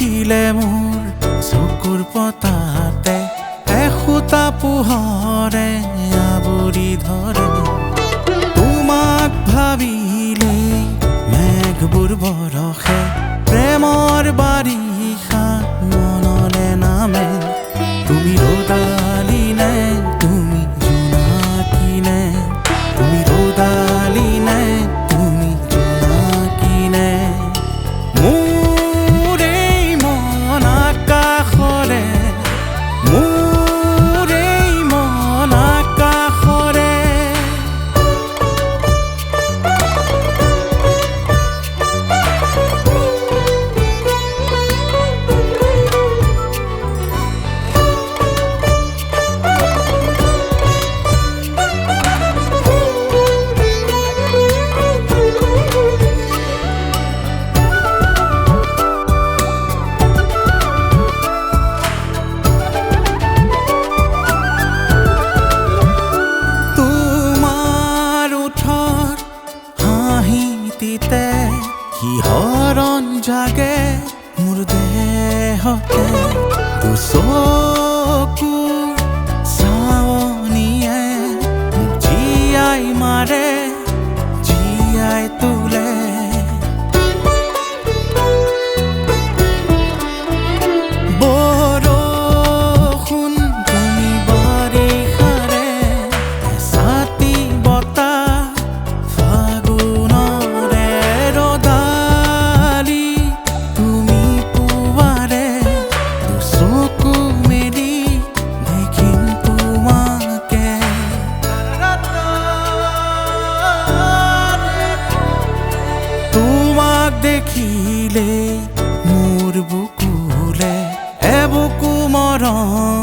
দেখিলে মোৰ চকুৰ পতাতে এসোঁতা পোহৰে আৱৰি ধৰে তোমাক ভাবিলেই মেঘবোৰ বৰষে প্ৰেমৰ বাৰিষা মনলে নামে তুমি ৰ'দালি নে তুমি জোনাকী নে তুমি ৰ'দালি নে তুমি জোনাকী নে মোৰ এই মন আকাশৰে মোৰ এই মন আকাশৰে শিহৰণ জাগে মোৰ দেহতে দুচকু চাৱনিয়ে মোক জীয়াই মাৰে জীয়াই তোলে বৰষুণ তুমি বাৰিষাৰে এচাতি বতাহ ফাগুনৰে ৰ'দালি তুমি পুৱাৰে দুচকু মেলি দেখিম তোমাকে তোমাক দেখিলে মোৰ বুকুলে এবুকু মৰম